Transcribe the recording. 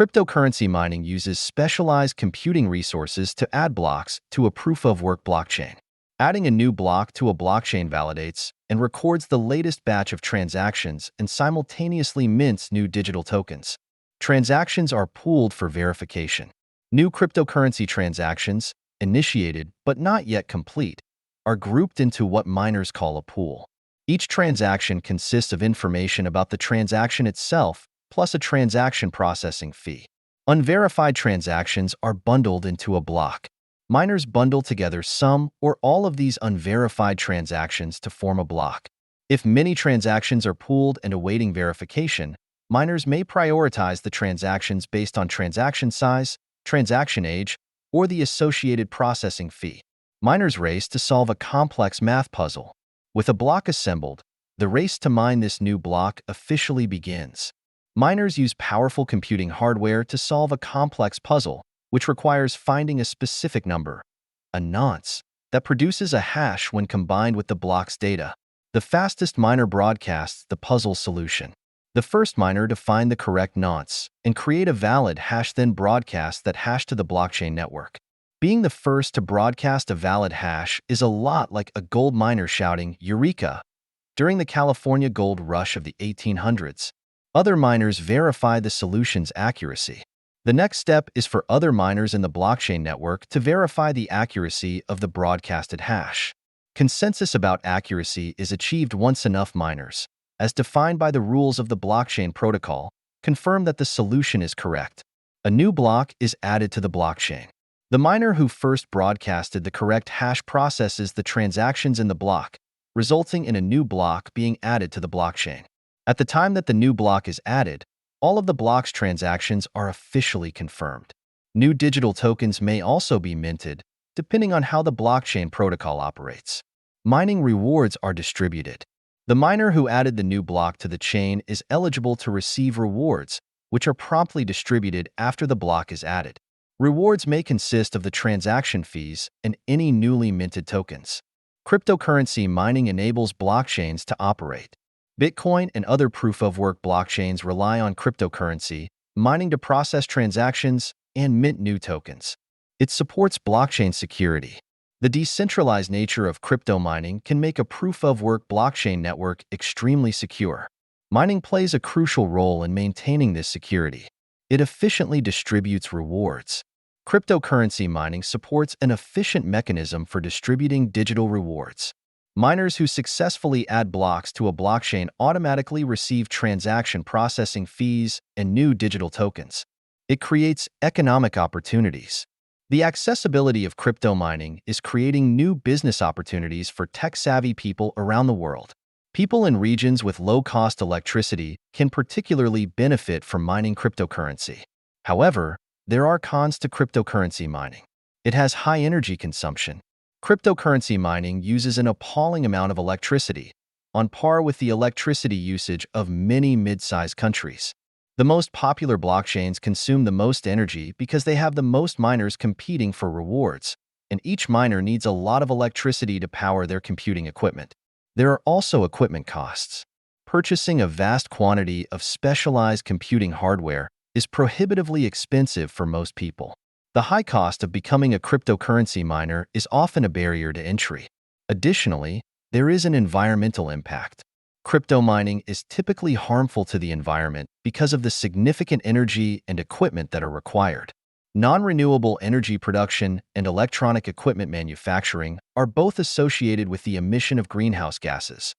Cryptocurrency mining uses specialized computing resources to add blocks to a proof-of-work blockchain. Adding a new block to a blockchain validates and records the latest batch of transactions and simultaneously mints new digital tokens. Transactions are pooled for verification. New cryptocurrency transactions, initiated but not yet complete, are grouped into what miners call a pool. Each transaction consists of information about the transaction itself, plus a transaction processing fee. Unverified transactions are bundled into a block. Miners bundle together some or all of these unverified transactions to form a block. If many transactions are pooled and awaiting verification, miners may prioritize the transactions based on transaction size, transaction age, or the associated processing fee. Miners race to solve a complex math puzzle. With a block assembled, the race to mine this new block officially begins. Miners use powerful computing hardware to solve a complex puzzle, which requires finding a specific number, a nonce, that produces a hash when combined with the block's data. The fastest miner broadcasts the puzzle solution. The first miner to find the correct nonce and create a valid hash then broadcasts that hash to the blockchain network. Being the first to broadcast a valid hash is a lot like a gold miner shouting, "Eureka!" During the California gold rush of the 1800s. Other miners verify the solution's accuracy. The next step is for other miners in the blockchain network to verify the accuracy of the broadcasted hash. Consensus about accuracy is achieved once enough miners, as defined by the rules of the blockchain protocol, confirm that the solution is correct. A new block is added to the blockchain. The miner who first broadcasted the correct hash processes the transactions in the block, resulting in a new block being added to the blockchain. At the time that the new block is added, all of the block's transactions are officially confirmed. New digital tokens may also be minted, depending on how the blockchain protocol operates. Mining rewards are distributed. The miner who added the new block to the chain is eligible to receive rewards, which are promptly distributed after the block is added. Rewards may consist of the transaction fees and any newly minted tokens. Cryptocurrency mining enables blockchains to operate. Bitcoin and other proof-of-work blockchains rely on cryptocurrency mining to process transactions and mint new tokens. It supports blockchain security. The decentralized nature of crypto mining can make a proof-of-work blockchain network extremely secure. Mining plays a crucial role in maintaining this security. It efficiently distributes rewards. Cryptocurrency mining supports an efficient mechanism for distributing digital rewards. Miners who successfully add blocks to a blockchain automatically receive transaction processing fees and new digital tokens. It creates economic opportunities. The accessibility of crypto mining is creating new business opportunities for tech-savvy people around the world. People in regions with low-cost electricity can particularly benefit from mining cryptocurrency. However, there are cons to cryptocurrency mining. It has high energy consumption. Cryptocurrency mining uses an appalling amount of electricity, on par with the electricity usage of many mid-sized countries. The most popular blockchains consume the most energy because they have the most miners competing for rewards, and each miner needs a lot of electricity to power their computing equipment. There are also equipment costs. Purchasing a vast quantity of specialized computing hardware is prohibitively expensive for most people. The high cost of becoming a cryptocurrency miner is often a barrier to entry. Additionally, there is an environmental impact. Crypto mining is typically harmful to the environment because of the significant energy and equipment that are required. Non-renewable energy production and electronic equipment manufacturing are both associated with the emission of greenhouse gases.